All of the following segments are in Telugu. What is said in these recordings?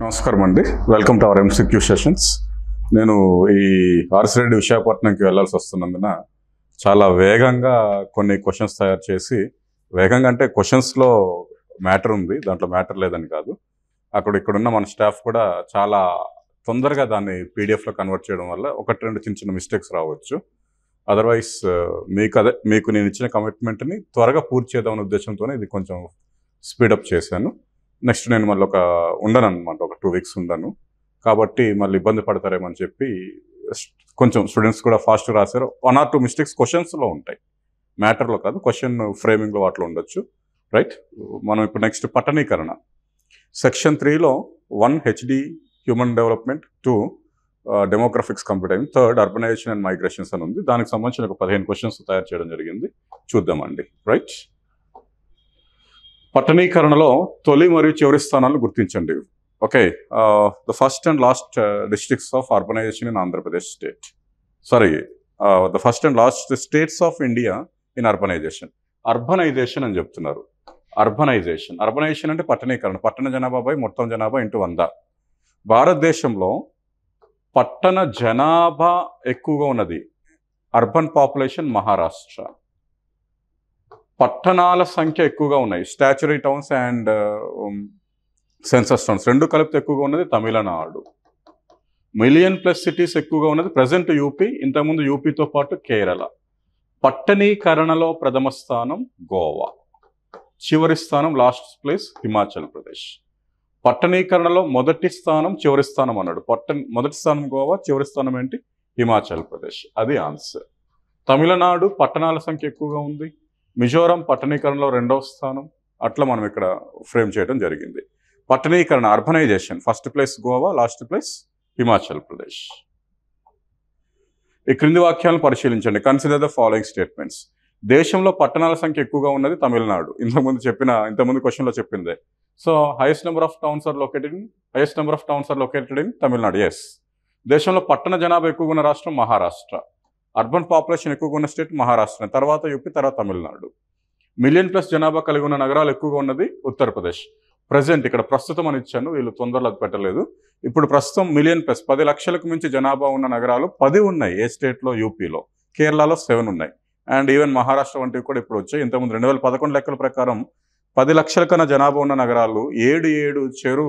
నమస్కారం అండి. Welcome to our MCQ sessions. నేను ఈ ఆర్సిరెడ్డి విశాఖపట్నంకి వెళ్ళాల్సి వస్తున్నందున చాలా వేగంగా కొన్ని క్వశ్చన్స్ తయారు చేసి, వేగంగా అంటే క్వశ్చన్స్లో మ్యాటర్ ఉంది, దాంట్లో మ్యాటర్ లేదని కాదు. ఇక్కడున్న మన స్టాఫ్ కూడా చాలా తొందరగా దాన్ని పీడిఎఫ్లో కన్వర్ట్ చేయడం వల్ల ఒకటి రెండు చిన్న చిన్న మిస్టేక్స్ రావచ్చు. అదర్వైజ్ మీకు నేను ఇచ్చిన కమిట్మెంట్ని త్వరగా పూర్తి చేద్దామనే ఉద్దేశంతోనే ఇది కొంచెం స్పీడప్ చేశాను. నెక్స్ట్ నేను మళ్ళీ ఉండను అనమాట, ఒక 2 వీక్స్ ఉండను. కాబట్టి మళ్ళీ ఇబ్బంది పడతారేమని చెప్పి కొంచెం స్టూడెంట్స్ కూడా ఫాస్ట్ రాశారు. 1 or 2 మిస్టేక్స్ క్వశ్చన్స్లో ఉంటాయి, మ్యాటర్లో కాదు, క్వశ్చన్ ఫ్రేమింగ్లో వాటిలో ఉండొచ్చు. రైట్, మనం ఇప్పుడు నెక్స్ట్ పట్టణీకరణ సెక్షన్ 3లో 1 HD human development, 2 demographics computing, 3 urbanisation and migrations అని ఉంది. దానికి సంబంధించిన ఒక 15 క్వశ్చన్స్ తయారు చేయడం జరిగింది. చూద్దామండి. రైట్, పట్టణీకరణలో తొలి మరియు చివరి స్థానాలను గుర్తించండి. Okay, the first and last districts of urbanization in Andhra Pradesh state. The first and last states of India in urbanization. Urbanization అని చెప్తున్నారు. అర్బనైజేషన్ అంటే పట్టణీకరణ, పట్టణ జనాభాపై మొత్తం జనాభా ఇంటూ 100. భారతదేశంలో పట్టణ జనాభా ఎక్కువగా ఉన్నది అర్బన్ పాపులేషన్ మహారాష్ట్ర. పట్టణాల సంఖ్య ఎక్కువగా ఉన్నాయి, statuary towns and census towns రెండు కలిపితే ఎక్కువగా ఉన్నది తమిళనాడు. మిలియన్ ప్లస్ సిటీస్ ఎక్కువగా ఉన్నది ప్రజెంట్ యూపీ, ఇంతకుముందు యూపీతో పాటు కేరళ. పట్టణీకరణలో ప్రథమ స్థానం గోవా, చివరి స్థానం లాస్ట్ ప్లేస్ హిమాచల్ ప్రదేశ్. పట్టణీకరణలో మొదటి స్థానం చివరి స్థానం అన్నాడు. మొదటి స్థానం గోవా, చివరి స్థానం ఏంటి? హిమాచల్ ప్రదేశ్. అది ఆన్సర్. తమిళనాడు పట్టణాల సంఖ్య ఎక్కువగా ఉంది, మిజోరం పట్టణీకరణలో 2వ స్థానం. అట్లా మనం ఇక్కడ ఫ్రేమ్ చేయడం జరిగింది. పట్టణీకరణ urbanisation first place Goa, last place Himachal Pradesh. ఈ క్రింది వాక్యాలను పరిశీలించండి. Consider the following statements. దేశంలో పట్టణాల సంఖ్య ఎక్కువగా ఉన్నది తమిళనాడు. ఇంతకుముందు క్వశ్చన్లో చెప్పిందే. So highest number of towns or located in Tamil Nadu. Yes. దేశంలో పట్టణ జనాభా ఎక్కువగా ఉన్న రాష్ట్రం మహారాష్ట్ర. అర్బన్ పాపులేషన్ ఎక్కువగా ఉన్న స్టేట్ మహారాష్ట్ర, తర్వాత యూపీ, తర్వాత తమిళనాడు. మిలియన్ ప్లస్ జనాభా కలిగి ఉన్న నగరాలు ఎక్కువగా ఉన్నది ఉత్తరప్రదేశ్. ప్రజెంట్ ఇక్కడ ప్రస్తుతం అని ఇచ్చాను, వీళ్ళు తొందరలో అది పెట్టలేదు. ఇప్పుడు ప్రస్తుతం మిలియన్ ప్లస్ 10 లక్షలకు మించి జనాభా ఉన్న నగరాలు 10 ఉన్నాయి. ఏ స్టేట్లో? యూపీలో. కేరళలో 7 ఉన్నాయి. అండ్ ఈవెన్ మహారాష్ట్ర వంటివి కూడా ఇప్పుడు వచ్చాయి. ఇంతకుముందు 2011 లెక్కల ప్రకారం 10 లక్షల కన్నా జనాభా ఉన్న నగరాలు 7 చెరు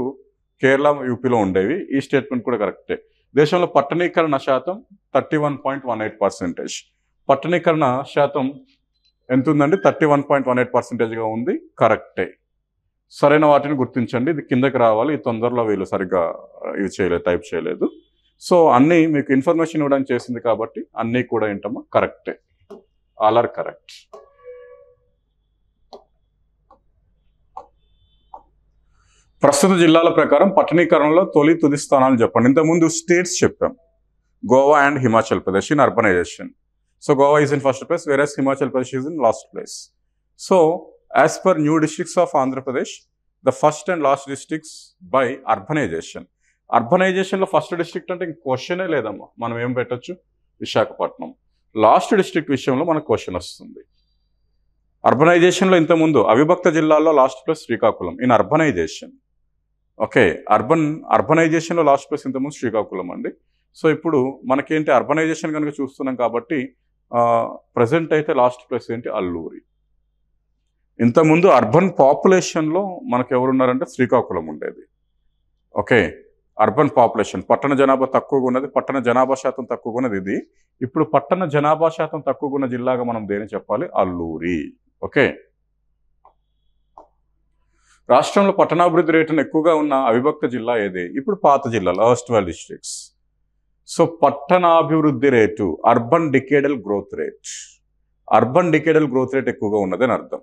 కేరళ, యూపీలో ఉండేవి. ఈ స్టేట్మెంట్ కూడా కరెక్టే. దేశంలో పట్టణీకరణ శాతం 31.18%. పట్టణీకరణ శాతం ఎంత ఉందండి? 31.18%గా ఉంది. కరెక్టే. సరైన వాటిని గుర్తించండి. ఇది కిందకి రావాలి. ఈ తొందరలో వీళ్ళు సరిగ్గా టైప్ చేయలేదు. సో అన్నీ మీకు ఇన్ఫర్మేషన్ ఇవ్వడానికి చేసింది కాబట్టి అన్నీ కూడా ఏంటమ్మా? కరెక్టే. All are correct. ప్రస్తుత జిల్లాల ప్రకారం పట్టణీకరణలో తుది స్థానాలు చెప్పండి. ఇంతకుముందు స్టేట్స్ చెప్పాం, Goa and Himachal Pradesh in urbanisation. So Goa is in first place, వేరస్ Himachal Pradesh is in last place. So as per new districts of Andhra Pradesh, the first and last districts by urbanisation. అర్బనైజేషన్లో first district అంటే ఇంక క్వశ్చనే లేదమ్మా, మనం ఏం పెట్టచ్చు? విశాఖపట్నం. లాస్ట్ డిస్ట్రిక్ట్ విషయంలో మనకు క్వశ్చన్ వస్తుంది. అర్బనైజేషన్లో ఇంతకుముందు అవిభక్త జిల్లాల్లో last place Srikakulam in urbanisation. Okay, అర్బనైజేషన్లో లాస్ట్ ప్లేస్ ఇంతకుముందు శ్రీకాకుళం అండి. సో ఇప్పుడు మనకేంటి, అర్బనైజేషన్ కనుక చూస్తున్నాం కాబట్టి ప్రజెంట్ అయితే లాస్ట్ ప్లేస్ ఏంటి? అల్లూరి. ఇంతకుముందు అర్బన్ పాపులేషన్లో మనకు ఎవరున్నారంటే శ్రీకాకుళం ఉండేది. ఓకే, అర్బన్ పాపులేషన్ పట్టణ జనాభా తక్కువగా ఉన్నది, పట్టణ జనాభా శాతం తక్కువగా ఉన్నది ఇది. ఇప్పుడు పట్టణ జనాభా శాతం తక్కువగా ఉన్న జిల్లాగా మనం దేని చెప్పాలి? అల్లూరి. ఓకే, రాష్ట్రంలో పట్టణాభివృద్ధి రేటును ఎక్కువగా ఉన్న అవిభక్త జిల్లా ఏది? ఇప్పుడు పాత జిల్లాలు, erstwhile డిస్ట్రిక్ట్స్. సో పట్టణాభివృద్ధి rate urban decadal growth rate ఎక్కువగా ఉన్నది అని అర్థం.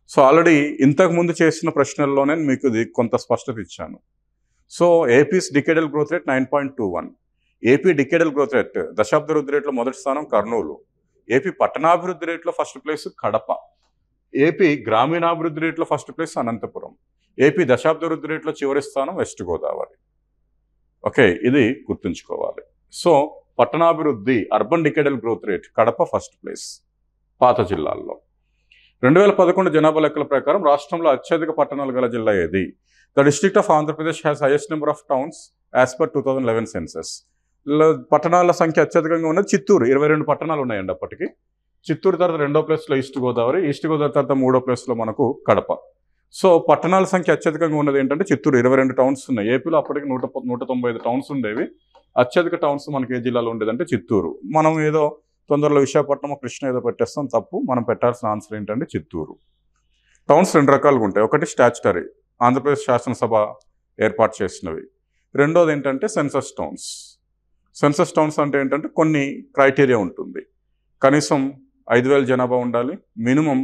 సో ఆల్రెడీ ఇంతకుముందు చేసిన ప్రశ్నల్లోనే మీకు ఇది కొంత స్పష్టత ఇచ్చాను. So APIs decadal growth rate 9.21. AP decadal growth rate దశాబ్ద వృద్ధి రేట్లో మొదటి స్థానం కర్నూలు. ఏపీ పట్టణాభివృద్ధి రేట్లో ఫస్ట్ ప్లేస్ కడప. ఏపీ గ్రామీణాభివృద్ధి రేట్లో ఫస్ట్ ప్లేస్ అనంతపురం. ఏపీ దశాబ్ద వృద్ధి రేట్లో చివరి స్థానం వెస్ట్ గోదావరి. ఓకే, ఇది గుర్తుంచుకోవాలి. సో పట్టణాభివృద్ధి urban decadal growth rate Kadapa first place పాత జిల్లాల్లో. 2011 జనాభా లెక్కల ప్రకారం రాష్ట్రంలో అత్యధిక పట్టణాలు గల జిల్లా ఏది? The district of Andhra Pradesh has highest number of towns as per 2011 census. పట్టణాల సంఖ్య అత్యధికంగా ఉన్నది చిత్తూరు. 22 పట్టణాలు ఉన్నాయండి అప్పటికి. చిత్తూరు తర్వాత 2వ ప్లేస్లో ఈస్ట్ గోదావరి తర్వాత 3వ ప్లేస్లో మనకు కడప. సో పట్టణాల సంఖ్య అత్యధికంగా ఉన్నది ఏంటంటే చిత్తూరు. 22 టౌన్స్ ఉన్నాయి. ఏపీలో అప్పటికి 195 టౌన్స్ ఉండేవి. అత్యధిక టౌన్స్ మనకి ఏ జిల్లాలో ఉండేదంటే చిత్తూరు. మనం ఏదో తొందరలో విశాఖపట్నం కృష్ణ ఏదో పెట్టేస్తాం, తప్పు. మనం పెట్టాల్సిన ఆన్సర్ ఏంటంటే చిత్తూరు. టౌన్స్ 2 రకాలుగా ఉంటాయి. ఒకటి స్టాచ్యుటరీ, ఆంధ్రప్రదేశ్ శాసనసభ ఏర్పాటు చేసినవి. రెండోది ఏంటంటే సెన్సస్ టౌన్స్. సెన్సస్ టౌన్స్ అంటే ఏంటంటే కొన్ని క్రైటీరియా ఉంటుంది. కనీసం 5,000 జనాభా ఉండాలి, మినిమం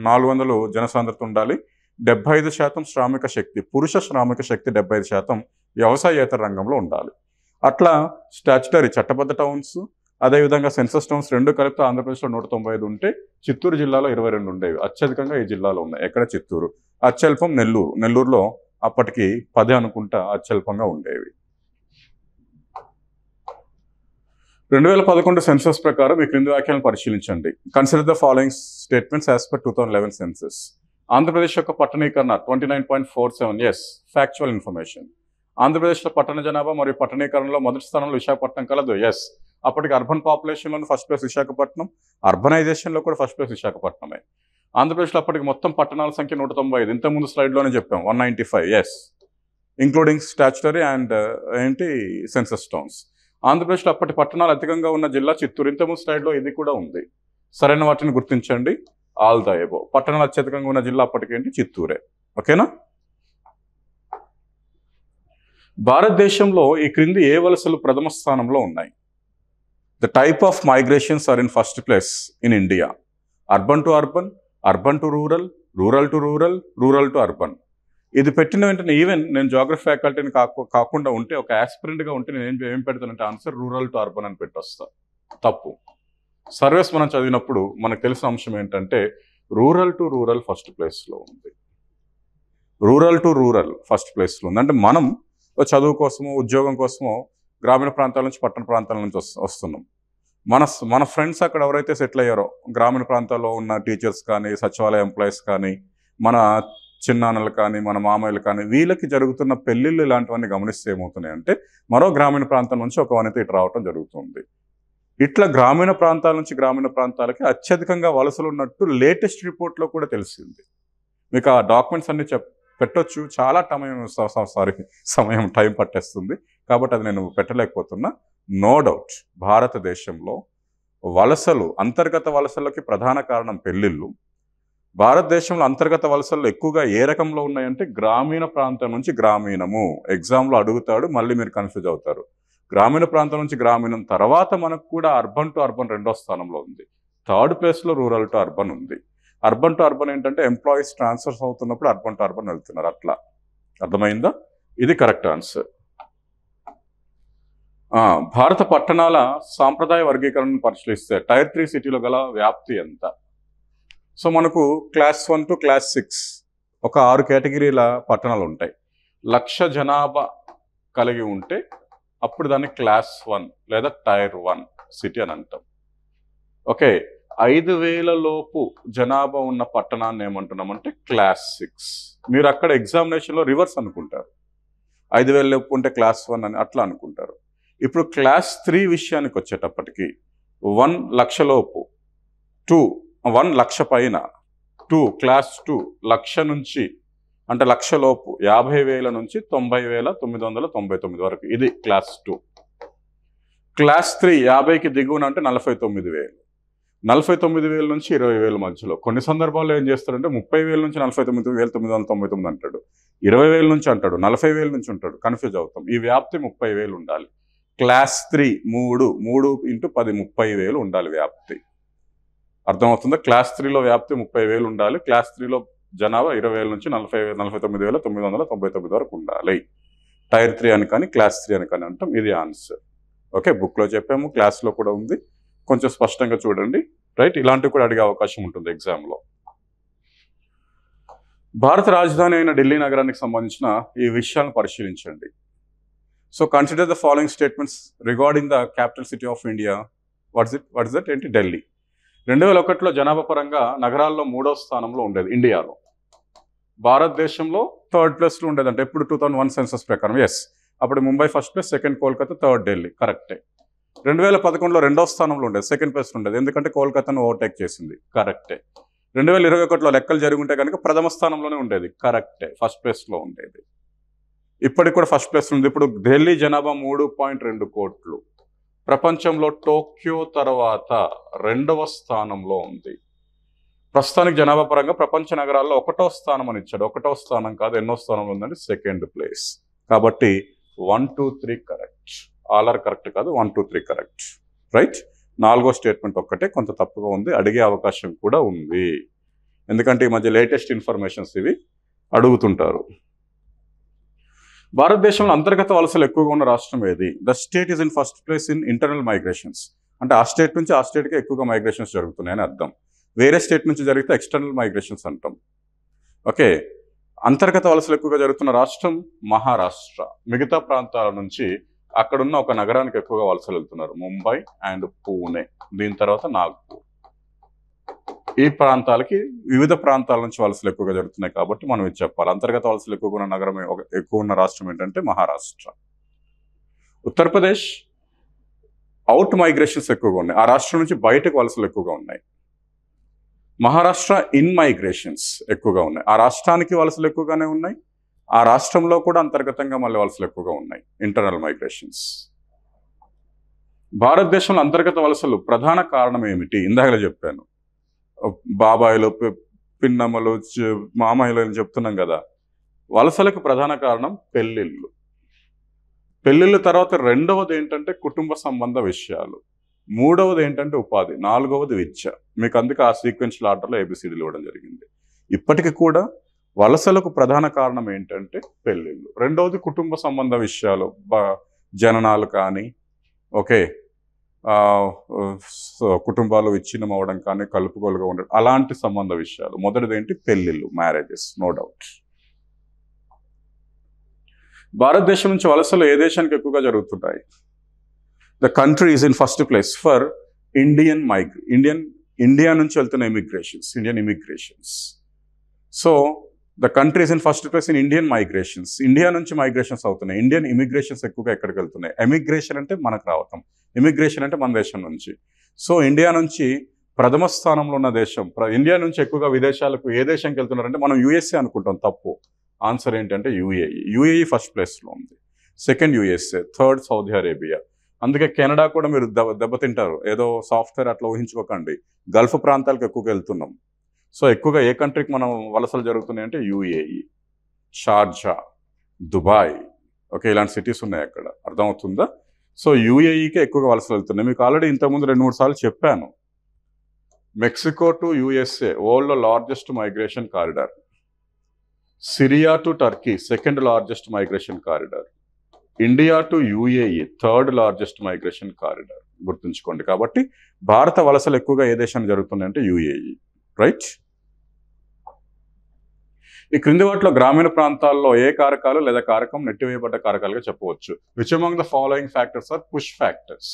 400 జనసాంద్రత ఉండాలి, 75% శ్రామిక శక్తి, పురుష శ్రామిక శక్తి 75% వ్యవసాయేతర రంగంలో ఉండాలి. అట్లా స్టాచ్యుటరీ చట్టబద్ధ టౌన్స్, అదేవిధంగా సెన్సస్ టౌన్స్ 2 కలిపితే ఆంధ్రప్రదేశ్లో 195 ఉంటే చిత్తూరు జిల్లాలో 22 ఉండేవి. అత్యధికంగా ఈ జిల్లాలో ఉన్నాయి. ఎక్కడ? చిత్తూరు. అత్యల్పం నెల్లూరు. నెల్లూరులో అప్పటికి 10 అనుకుంటా అత్యల్పంగా ఉండేవి. 2011 సెన్సస్ ప్రకారం ఈ క్రింది వ్యాఖ్యలను పరిశీలించండి. Consider the following statements as per 2011 census. Andhra Pradesh యొక్క పట్టణీకరణ 29.47. Yes, factual information. ఆంధ్రప్రదేశ్లో పట్టణ జనాభా మరియు పట్టణీకరణలో మొదటి స్థానంలో విశాఖపట్నం కలదు. ఎస్, అప్పటికి అర్బన్ పాపులేషన్లో ఫస్ట్ ప్లేస్ విశాఖపట్నం, అర్బనైజేషన్లో కూడా ఫస్ట్ ప్లేస్ విశాఖపట్నమే. ఆంధ్రప్రదేశ్లో అప్పటికి మొత్తం పట్టణాల సంఖ్య 195. ఇంతకుముందు స్లైడ్లోనే చెప్పాం 195. Yes, including statutory and census towns. ఆంధ్రప్రదేశ్లో అప్పటి పట్టణాలు అధికంగా ఉన్న జిల్లా చిత్తూరు. ఇంతకుముందు స్లైడ్లో ఇది కూడా ఉంది. సరైన వాటిని గుర్తించండి. All the above. పట్టణాలు అత్యధికంగా ఉన్న జిల్లా అప్పటికేంటి? చిత్తూరే. ఓకేనా? భారతదేశంలో ఈ క్రింది ఏ వలసలు ప్రథమ స్థానంలో ఉన్నాయి? The type of migrations are in first place in India. Urban to urban, urban to rural, rural to rural, rural to urban. ఇది పెట్టిన వెంటనే ఈవెన్ నేను జాగ్రఫీ ఫ్యాకల్టీని కాకుండా ఉంటే, ఒక యాస్పిరెంట్గా ఉంటే నేను ఏం పెడతానంటే ఆన్సర్ రూరల్ టు అర్బన్ అని పెట్టొస్తా. తప్పు. సర్వేస్ మనం చదివినప్పుడు మనకు తెలిసిన అంశం ఏంటంటే రూరల్ టు రూరల్ ఫస్ట్ ప్లేస్లో ఉంది. రూరల్ టు రూరల్ ఫస్ట్ ప్లేస్లో ఉంది. అంటే మనం చదువు కోసమో ఉద్యోగం కోసమో గ్రామీణ ప్రాంతాల నుంచి పట్టణ ప్రాంతాల నుంచి వస్తున్నాం. మన ఫ్రెండ్స్ అక్కడ ఎవరైతే సెటిల్ అయ్యారో, గ్రామీణ ప్రాంతాల్లో ఉన్న టీచర్స్ కానీ, సచివాలయ ఎంప్లాయీస్ కానీ, మన చిన్నాన్నలు కానీ, మన మామయ్యలు కానీ, వీళ్ళకి జరుగుతున్న పెళ్ళిళ్ళు ఇలాంటివన్నీ గమనిస్తే ఏమవుతున్నాయి అంటే మరో గ్రామీణ ప్రాంతం నుంచి ఒక వనిత ఇటు రావటం జరుగుతుంది. ఇట్లా గ్రామీణ ప్రాంతాల నుంచి గ్రామీణ ప్రాంతాలకి అత్యధికంగా వలసలు ఉన్నట్టు లేటెస్ట్ రిపోర్ట్లో కూడా తెలిసింది. మీకు ఆ డాక్యుమెంట్స్ అన్ని పెట్టొచ్చు, చాలా సమయం టైం పట్టేస్తుంది కాబట్టి అది నేను పెట్టలేకపోతున్నా. నో డౌట్ భారతదేశంలో వలసలు, అంతర్గత వలసలకి ప్రధాన కారణం పెళ్ళిళ్ళు. భారతదేశంలో అంతర్గత వలసలు ఎక్కువగా ఏ రకంలో ఉన్నాయంటే గ్రామీణ ప్రాంతం నుంచి గ్రామీణము. ఎగ్జామ్లో అడుగుతాడు, మళ్ళీ మీరు కన్ఫ్యూజ్ అవుతారు. గ్రామీణ ప్రాంతం నుంచి గ్రామీణం తర్వాత మనకు కూడా అర్బన్ టు అర్బన్ 2వ స్థానంలో ఉంది. 3rd ప్లేస్లో రూరల్ టు అర్బన్ ఉంది. అర్బన్ టు అర్బన్ ఏంటంటే ఎంప్లాయీస్ ట్రాన్స్ఫర్స్ అవుతున్నప్పుడు అర్బన్ టు అర్బన్ వెళ్తున్నారు. అట్లా అర్థమైందా? ఇది కరెక్ట్ ఆన్సర్. భారత పట్టణాల సాంప్రదాయ వర్గీకరణను పరిశీలిస్తే టైర్ 3 సిటీలో గల వ్యాప్తి ఎంత? సో మనకు క్లాస్ 1 టు క్లాస్ 6 ఒక 6 కేటగిరీల పట్టణాలు ఉంటాయి. 1,00,000 జనాభా కలిగి ఉంటే అప్పుడు దాన్ని క్లాస్ 1 లేదా టైర్ 1 సిటీ అని అంటాం. ఓకే, 5,000 లోపు జనాభా ఉన్న పట్టణాన్ని ఏమంటున్నామంటే క్లాస్ 6. మీరు అక్కడ ఎగ్జామినేషన్లో రివర్స్ అనుకుంటారు. 5,000 లోపు ఉంటే క్లాస్ 1 అని అట్లా అనుకుంటారు. ఇప్పుడు క్లాస్ 3 విషయానికి వచ్చేటప్పటికి 1,00,000 లోపు, 1,00,000 పైన, క్లాస్ 2 1,00,000 నుంచి అంటే 1,00,000 లోపు 50,000 నుంచి 90,999 వరకు, ఇది క్లాస్ 2. క్లాస్ 3 50కి దిగువన అంటే 49,000, 49,000 నుంచి 20,000 మధ్యలో. కొన్ని సందర్భాల్లో ఏం చేస్తారంటే 30,000 నుంచి 49,999 అంటాడు, 20,000 నుంచి అంటాడు, 40,000 నుంచి ఉంటాడు. కన్ఫ్యూజ్ అవుతాం. ఈ వ్యాప్తి 30,000 ఉండాలి. క్లాస్ 3 3 ఇంటూ 10 30,000 ఉండాలి వ్యాప్తి. అర్థమవుతుందా? క్లాస్ 3లో వ్యాప్తి 30,000 ఉండాలి. క్లాస్ 3లో జనాభా 20,000 నుంచి 49,999 వరకు ఉండాలి. టైర్ 3 అని కానీ క్లాస్ 3 అని కానీ అంటాం. ఇది ఆన్సర్. ఓకే, బుక్లో చెప్పాము, క్లాస్లో కూడా ఉంది. కొంచెం స్పష్టంగా చూడండి. రైట్, ఇలాంటివి కూడా అడిగే అవకాశం ఉంటుంది ఎగ్జామ్లో. భారత రాజధాని అయిన ఢిల్లీ నగరానికి సంబంధించిన ఈ విషయాలను పరిశీలించండి. So consider the following statements regarding the capital city of India. What is that? ఏంటి? ఢిల్లీ. 2001లో జనాభా పరంగా నగరాల్లో 3వ స్థానంలో ఉండేది ఇండియాలో. భారతదేశంలో 3rd ప్లేస్లో ఉండేది. అంటే ఎప్పుడు 2001 సెన్సస్ ప్రకారం. ఎస్, అప్పుడు Mumbai first place, second Kolkata, third Delhi. కరెక్టే. 2011లో 2వ స్థానంలో ఉండేది, సెకండ్ ప్లేస్లో ఉండేది, ఎందుకంటే కోల్కతాను ఓవర్టేక్ చేసింది. కరెక్టే. 2021లో లెక్కలు జరుగుంటే కనుక ప్రథమ స్థానంలోనే ఉండేది. కరెక్టే, ఫస్ట్ ప్లేస్లో ఉండేది. ఇప్పటికి కూడా ఫస్ట్ ప్లేస్ ఉంది. ఇప్పుడు ఢిల్లీ జనాభా 3.2 కోట్లు. ప్రపంచంలో టోక్యో తర్వాత 2వ స్థానంలో ఉంది. ప్రస్తుతానికి జనాభా పరంగా ప్రపంచ నగరాల్లో 1వ స్థానం అని ఇచ్చాడు. 1వ స్థానం కాదు, ఎన్నో స్థానంలో ఉందండి? Second place. కాబట్టి 1, 2, 3 కరెక్ట్. ఆల్ ఆర్ కరెక్ట్ కాదు, 1, 2, 3 కరెక్ట్. రైట్. 4వ స్టేట్మెంట్ ఒక్కటే కొంత తప్పుగా ఉంది, అడిగే అవకాశం కూడా ఉంది. ఎందుకంటే ఈ మధ్య లేటెస్ట్ ఇన్ఫర్మేషన్స్ ఇవి అడుగుతుంటారు. భారతదేశంలో అంతర్గత వలసలు ఎక్కువగా ఉన్న రాష్ట్రం ఏది? The state is in first place in internal migrations. అంటే ఆ స్టేట్ నుంచి ఆ స్టేట్కి ఎక్కువగా మైగ్రేషన్స్ జరుగుతున్నాయని అర్థం. వేరే స్టేట్ నుంచి జరిగితే ఎక్స్టర్నల్ మైగ్రేషన్స్ అంటాం. ఓకే. అంతర్గత వలసలు ఎక్కువగా జరుగుతున్న రాష్ట్రం మహారాష్ట్ర. మిగతా ప్రాంతాల నుంచి అక్కడున్న ఒక నగరానికి ఎక్కువగా వలసలు వెళ్తున్నారు, ముంబై అండ్ పూణే. దీని తర్వాత నాగ్పూర్. ఈ ప్రాంతాలకి వివిధ ప్రాంతాల నుంచి వలసలు ఎక్కువగా జరుగుతున్నాయి కాబట్టి మనం ఇది చెప్పాలి. అంతర్గత వలసలు ఎక్కువగా ఉన్న నగరం, ఎక్కువ ఉన్న రాష్ట్రం ఏంటంటే మహారాష్ట్ర. ఉత్తరప్రదేశ్ అవుట్ మైగ్రేషన్స్ ఎక్కువగా ఉన్నాయి, ఆ రాష్ట్రం నుంచి బయటకు వలసలు ఎక్కువగా ఉన్నాయి. మహారాష్ట్ర ఇన్ మైగ్రేషన్స్ ఎక్కువగా ఉన్నాయి, ఆ రాష్ట్రానికి వలసలు ఎక్కువగానే ఉన్నాయి, ఆ రాష్ట్రంలో కూడా అంతర్గతంగా మళ్ళీ వలసలు ఎక్కువగా ఉన్నాయి, ఇంటర్నల్ మైగ్రేషన్స్. భారతదేశంలో అంతర్గత వలసలు ప్రధాన కారణం ఏమిటి? ఇందాకలే చెప్పాను, బాబాయిలు, పిన్నమ్మలు, మామయ్యలు అని చెప్తున్నాం కదా. వలసలకు ప్రధాన కారణం పెళ్ళిళ్ళు. పెళ్ళిళ్ళ తర్వాత రెండవది ఏంటంటే కుటుంబ సంబంధ విషయాలు, మూడవది ఏంటంటే ఉపాధి, నాలుగవది విద్య. మీకు అందుకే ఆ సీక్వెన్షియల్ ఆర్డర్లో ఏబిసిడీలు ఇవ్వడం జరిగింది. ఇప్పటికీ కూడా వలసలకు ప్రధాన కారణం ఏంటంటే పెళ్ళిళ్ళు, రెండవది కుటుంబ సంబంధ విషయాలు, జననాలు కానీ, ఓకే, కుటుంబాలు విచ్ఛిన్నం అవ్వడం కానీ, కలుపుకోలుగా ఉండడం, అలాంటి సంబంధ విషయాలు. మొదటిది ఏంటి? పెళ్ళిళ్ళు, మ్యారేజెస్, నో డౌట్. భారతదేశం నుంచి వలసలు ఏ దేశానికి ఎక్కువగా జరుగుతుంటాయి? The country is in first place for India నుంచి వెళ్తున్న Indian immigrations. So the country is in first place in Indian migrations. India నుంచి మైగ్రేషన్స్ అవుతున్నాయి. ఇండియన్ ఇమిగ్రేషన్స్ ఎక్కువగా ఎక్కడికి వెళ్తున్నాయి? ఎమిగ్రేషన్ అంటే మనకు రావటం, ఇమిగ్రేషన్ అంటే మన దేశం నుంచి. సో ఇండియా నుంచి ప్రథమ స్థానంలో ఉన్న దేశం, ఇండియా నుంచి ఎక్కువగా విదేశాలకు ఏ దేశంకి వెళ్తున్నారంటే మనం యుఎస్ఏ అనుకుంటాం, తప్పు. ఆన్సర్ ఏంటంటే యుఏఈ. యుఏఈ ఫస్ట్ ప్లేస్లో ఉంది, second USA, third Saudi Arabia. అందుకే కెనడా కూడా మీరు దెబ్బతింటారు, ఏదో సాఫ్ట్వేర్ అట్లా ఊహించుకోకండి. గల్ఫ్ ప్రాంతాలకు ఎక్కువగా వెళ్తున్నాం. సో ఎక్కువగా ఏ కంట్రీకి మనం వలసలు జరుగుతున్నాయి అంటే యుఏఈ, షార్జా, దుబాయ్, ఓకే, ఇలాంటి సిటీస్ ఉన్నాయి అక్కడ. అర్థమవుతుందా? సో యుఏఈకే ఎక్కువగా వలసలు వెళ్తున్నాయి. మీకు ఆల్రెడీ ఇంతకుముందు 2-3 సార్లు చెప్పాను. మెక్సికో టు యుఎస్ఏ వరల్డ్లో largest migration corridor. Syria to Turkey second largest migration corridor. India to UAE third largest migration corridor. గుర్తుంచుకోండి. కాబట్టి భారత వలసలు ఎక్కువగా ఏ దేశానికి జరుగుతున్నాయంటే యుఏఈ. రైట్. ఈ క్రింది వాటిలో గ్రామీణ ప్రాంతాల్లో ఏ కారకాలు లేదా కారకం నెట్టివేయబడ్డ కారకాలుగా చెప్పవచ్చు? Which among the following factors are push factors?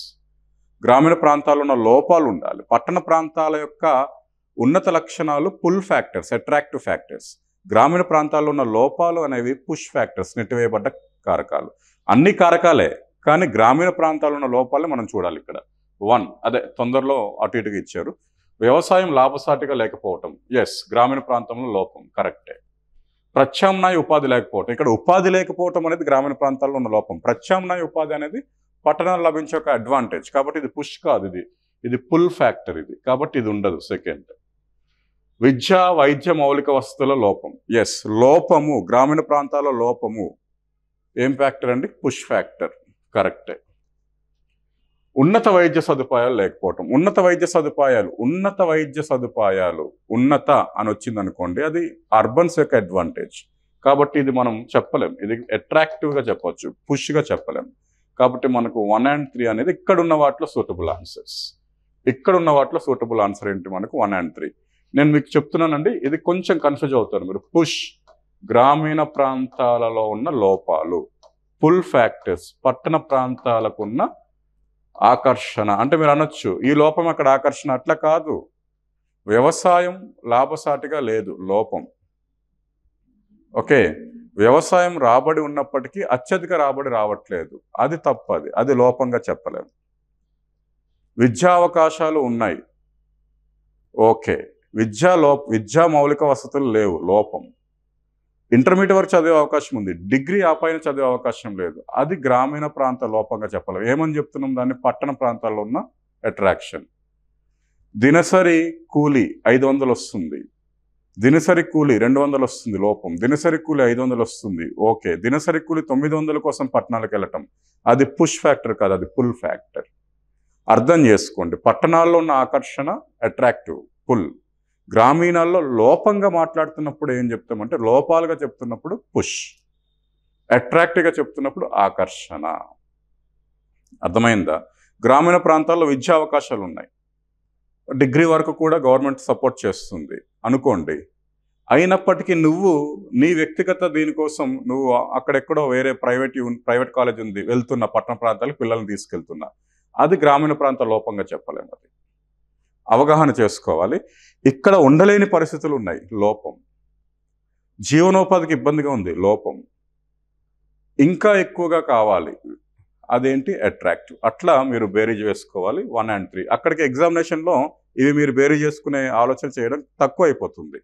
గ్రామీణ ప్రాంతాల్లో ఉన్న లోపాలు ఉండాలి. పట్టణ ప్రాంతాల యొక్క ఉన్నత లక్షణాలు పుల్ ఫ్యాక్టర్స్, అట్రాక్టివ్ ఫ్యాక్టర్స్. గ్రామీణ ప్రాంతాల్లో ఉన్న లోపాలు అనేవి పుష్ ఫ్యాక్టర్స్, నెట్టివేయబడ్డ కారకాలు. అన్ని కారకాలే, కానీ గ్రామీణ ప్రాంతాల్లో ఉన్న లోపాలే మనం చూడాలి ఇక్కడ. 1 అదే తొందరలో అటు ఇటుగా ఇచ్చారు. వ్యవసాయం లాభసాటిగా లేకపోవటం, ఎస్, గ్రామీణ ప్రాంతంలో లోపం, కరెక్టే. ప్రత్యామ్నాయ ఉపాధి లేకపోవటం, ఇక్కడ ఉపాధి లేకపోవటం అనేది గ్రామీణ ప్రాంతాల్లో ఉన్న లోపం. ప్రత్యామ్నాయ ఉపాధి అనేది పట్టణాలు లభించే ఒక అడ్వాంటేజ్. కాబట్టి ఇది పుష్ కాదు, ఇది పుల్ ఫ్యాక్టర్ ఇది. కాబట్టి ఇది ఉండదు. సెకండ్, విద్య వైద్య మౌలిక వసతుల లోపం, ఎస్, లోపము, గ్రామీణ ప్రాంతాల్లో లోపము ఏం ఫ్యాక్టర్ అండి? పుష్ ఫ్యాక్టర్, కరెక్టే. ఉన్నత వైద్య సదుపాయాలు లేకపోవటం, ఉన్నత వైద్య సదుపాయాలు ఉన్నత అని వచ్చింది అనుకోండి, అది అర్బన్స్ యొక్క అడ్వాంటేజ్. కాబట్టి ఇది మనం చెప్పలేం, ఇది అట్రాక్టివ్గా చెప్పొచ్చు, పుష్గా చెప్పలేం. కాబట్టి మనకు 1 and 3 అనేది ఇక్కడున్న వాటిలో సూటబుల్ ఆన్సర్స్. ఇక్కడున్న వాటిలో సూటబుల్ ఆన్సర్ ఏంటి? మనకు 1 and 3. నేను మీకు చెప్తున్నానండి, ఇది కొంచెం కన్ఫ్యూజ్ అవుతారు మీరు. పుష్ గ్రామీణ ప్రాంతాలలో ఉన్న లోపాలు, పుల్ ఫ్యాక్టర్స్ పట్టణ ప్రాంతాలకు ఉన్న ఆకర్షణ. అంటే మీరు అనొచ్చు ఈ లోపం అక్కడ ఆకర్షణ, అట్లా కాదు. వ్యవసాయం లాభసాటిగా లేదు, లోపం. ఓకే, వ్యవసాయం రాబడి ఉన్నప్పటికీ అత్యధిక రాబడి రావట్లేదు, అది తప్పది, అది లోపంగా చెప్పలేము. విద్యా అవకాశాలు ఉన్నాయి, ఓకే, విద్యా మౌలిక వసతులు లేవు, లోపం. ఇంటర్మీడియట్ వరకు చదివే అవకాశం ఉంది, డిగ్రీ ఆ పైన చదివే అవకాశం లేదు, అది గ్రామీణ ప్రాంత లోపంగా చెప్పలేము. ఏమని చెప్తున్నాం దాన్ని? పట్టణ ప్రాంతాల్లో ఉన్న అట్రాక్షన్. దినసరి కూలి 500 వస్తుంది, దినసరి కూలి 200 వస్తుంది, లోపం. దినసరి కూలి 500 వస్తుంది, ఓకే. దినసరి కూలి 900 కోసం పట్టణాలకు వెళ్ళటం, అది పుష్ ఫ్యాక్టర్ కాదు, అది పుల్ ఫ్యాక్టర్. అర్థం చేసుకోండి, పట్టణాల్లో ఉన్న ఆకర్షణ అట్రాక్టివ్, పుల్. గ్రామీణాల్లో లోపంగా మాట్లాడుతున్నప్పుడు ఏం చెప్తామంటే, లోపాలుగా చెప్తున్నప్పుడు పుష్, అట్రాక్టివ్గా చెప్తున్నప్పుడు ఆకర్షణ. అర్థమైందా? గ్రామీణ ప్రాంతాల్లో విద్యా అవకాశాలు ఉన్నాయి, డిగ్రీ వరకు కూడా గవర్నమెంట్ సపోర్ట్ చేస్తుంది అనుకోండి. అయినప్పటికీ నువ్వు నీ వ్యక్తిగత దీనికోసం నువ్వు అక్కడెక్కడో వేరే ప్రైవేట్ కాలేజ్ ఉంది వెళ్తున్న, పట్టణ ప్రాంతాలకు పిల్లల్ని తీసుకెళ్తున్నా, అది గ్రామీణ ప్రాంత లోపంగా చెప్పలేము. అది అవగాహన చేసుకోవాలి. ఇక్కడ ఉండలేని పరిస్థితులు ఉన్నాయి, లోపం. జీవనోపాధికి ఇబ్బందిగా ఉంది, లోపం. ఇంకా ఎక్కువగా కావాలి, అదేంటి? అట్రాక్టివ్. అట్లా మీరు బేరీజ్ వేసుకోవాలి 1 and 3. అక్కడికి ఎగ్జామినేషన్లో ఇవి మీరు బేరీజ్ చేసుకునే ఆలోచన చేయడం తక్కువ అయిపోతుంది.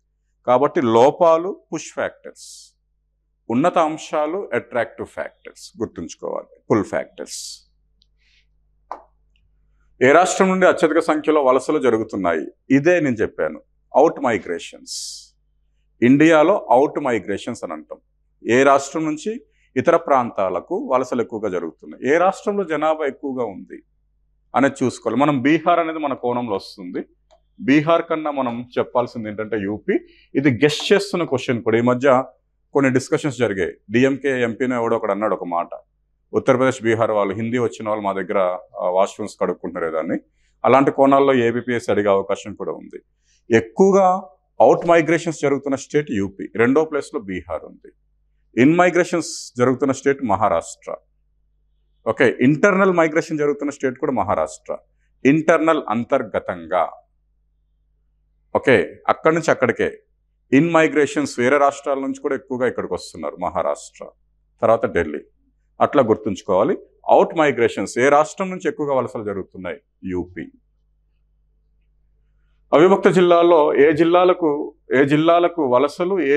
కాబట్టి లోపాలు పుష్ ఫ్యాక్టర్స్, ఉన్నత అంశాలు అట్రాక్టివ్ ఫ్యాక్టర్స్ గుర్తుంచుకోవాలి, పుల్ ఫ్యాక్టర్స్. ఏ రాష్ట్రం నుండి అత్యధిక సంఖ్యలో వలసలు జరుగుతున్నాయి? ఇదే నేను చెప్పాను, అవుట్ మైగ్రేషన్స్. ఇండియాలో అవుట్ మైగ్రేషన్స్ అని అంటాం. ఏ రాష్ట్రం నుంచి ఇతర ప్రాంతాలకు వలసలు ఎక్కువగా జరుగుతున్నాయి, ఏ రాష్ట్రంలో జనాభా ఎక్కువగా ఉంది అనేది చూసుకోవాలి. మనం బీహార్ అనేది మన కోణంలో వస్తుంది, బీహార్ కన్నా మనం చెప్పాల్సింది ఏంటంటే యూపీ. ఇది గెస్ట్ చేస్తున్న క్వశ్చన్ కూడా. ఈ మధ్య కొన్ని డిస్కషన్స్ జరిగాయి. డిఎంకే ఎంపీని ఎవడో ఒకడు అన్నాడు ఒక మాట, ఉత్తరప్రదేశ్ బీహార్ వాళ్ళు హిందీ వచ్చిన వాళ్ళు మా దగ్గర వాష్రూమ్స్ కడుక్కుంటారు దాన్ని. అలాంటి కోణాల్లో ఏబిపిఎస్ అడిగే అవకాశం కూడా ఉంది. ఎక్కువగా అవుట్ మైగ్రేషన్స్ జరుగుతున్న స్టేట్ యూపీ, 2వ ప్లేస్లో బీహార్ ఉంది. ఇన్ మైగ్రేషన్స్ జరుగుతున్న state Maharashtra. Okay, internal migration జరుగుతున్న స్టేట్ కూడా మహారాష్ట్ర. ఇంటర్నల్ అంతర్గతంగా, ఓకే, అక్కడి నుంచి అక్కడికే. ఇన్ మైగ్రేషన్స్ వేరే రాష్ట్రాల నుంచి కూడా ఎక్కువగా ఇక్కడికి వస్తున్నారు, మహారాష్ట్ర, తర్వాత ఢిల్లీ. అట్లా గుర్తుంచుకోవాలి. అవుట్ మైగ్రేషన్స్ ఏ రాష్ట్రం నుంచి ఎక్కువగా వలసలు జరుగుతున్నాయి? యూపీ. అవిభక్త జిల్లాల్లో ఏ జిల్లాలకు వలసలు, ఏ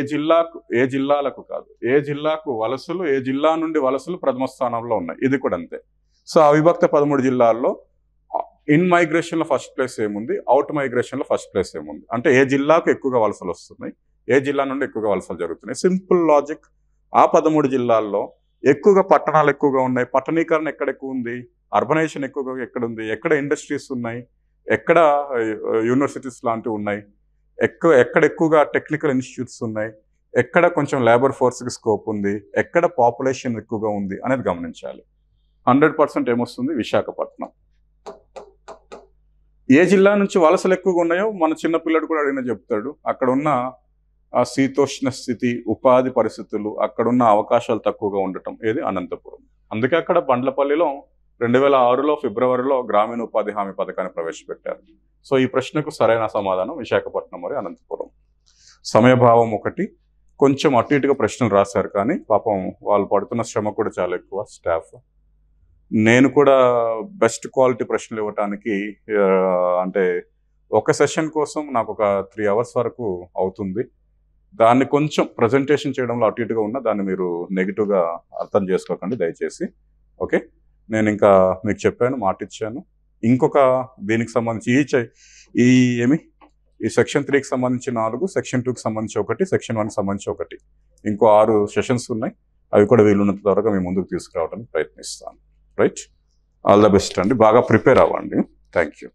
జిల్లాలకు కాదు, ఏ జిల్లాకు వలసలు, ఏ జిల్లా నుండి వలసలు ప్రథమ స్థానంలో ఉన్నాయి. ఇది కూడా అంతే. సో అవిభక్త 13 జిల్లాల్లో ఇన్ మైగ్రేషన్లో ఫస్ట్ ప్లేస్ ఏముంది, అవుట్ మైగ్రేషన్లో ఫస్ట్ ప్లేస్ ఏముంది అంటే ఏ జిల్లాకు ఎక్కువగా వలసలు వస్తున్నాయి, ఏ జిల్లా నుండి ఎక్కువగా వలసలు జరుగుతున్నాయి. Simple logic. ఆ 13 జిల్లాల్లో ఎక్కువగా పట్టణాలు ఎక్కువగా ఉన్నాయి. పట్టణీకరణ ఎక్కడ ఎక్కువ ఉంది, అర్బనైజేషన్ ఎక్కువగా ఎక్కడ ఉంది, ఎక్కడ ఇండస్ట్రీస్ ఉన్నాయి, ఎక్కడ యూనివర్సిటీస్ లాంటివి ఉన్నాయి, ఎక్కడ ఎక్కువగా టెక్నికల్ ఇన్స్టిట్యూట్స్ ఉన్నాయి, ఎక్కడ కొంచెం లేబర్ ఫోర్స్కి స్కోప్ ఉంది, ఎక్కడ పాపులేషన్ ఎక్కువగా ఉంది అనేది గమనించాలి. 100% ఏమొస్తుంది? విశాఖపట్నం. ఏ జిల్లా నుంచి వలసలు ఎక్కువగా ఉన్నాయో మన చిన్నపిల్లడు కూడా అడిగిన చెప్తాడు. అక్కడ ఉన్న శీతోష్ణ స్థితి, ఉపాధి పరిస్థితులు, అక్కడున్న అవకాశాలు తక్కువగా ఉండటం. ఏది? అనంతపురం. అందుకే అక్కడ బండ్లపల్లిలో 2006లో ఫిబ్రవరిలో గ్రామీణ ఉపాధి హామీ పథకాన్ని ప్రవేశపెట్టారు. సో ఈ ప్రశ్నకు సరైన సమాధానం విశాఖపట్నం మరియు అనంతపురం. సమయభావం ఒకటి, కొంచెం అటు ఇటుగా ప్రశ్నలు రాశారు, కానీ పాపం వాళ్ళు పడుతున్న శ్రమ కూడా చాలా ఎక్కువ స్టాఫ్. నేను కూడా బెస్ట్ క్వాలిటీ ప్రశ్నలు ఇవ్వటానికి అంటే ఒక సెషన్ కోసం నాకు ఒక 3 hours వరకు అవుతుంది. దాన్ని కొంచెం ప్రజెంటేషన్ చేయడంలో అటు ఇటుగా ఉన్న దాన్ని మీరు నెగిటివ్గా అర్థం చేసుకోకండి దయచేసి. ఓకే, నేను ఇంకా మీకు చెప్పాను, మాట ఇచ్చాను. ఇంకొక దీనికి సంబంధించి ఈ సెక్షన్ 3కి సంబంధించి 4, సెక్షన్ 2కి సంబంధించి 1, సెక్షన్ 1కి సంబంధించి 1, ఇంకో 6 సెషన్స్ ఉన్నాయి. అవి కూడా వీలున్నంత త్వరగా మీ ముందుకు తీసుకురావడానికి ప్రయత్నిస్తాను. రైట్, ఆల్ ద బెస్ట్ అండి. బాగా ప్రిపేర్ అవ్వండి. Thank you.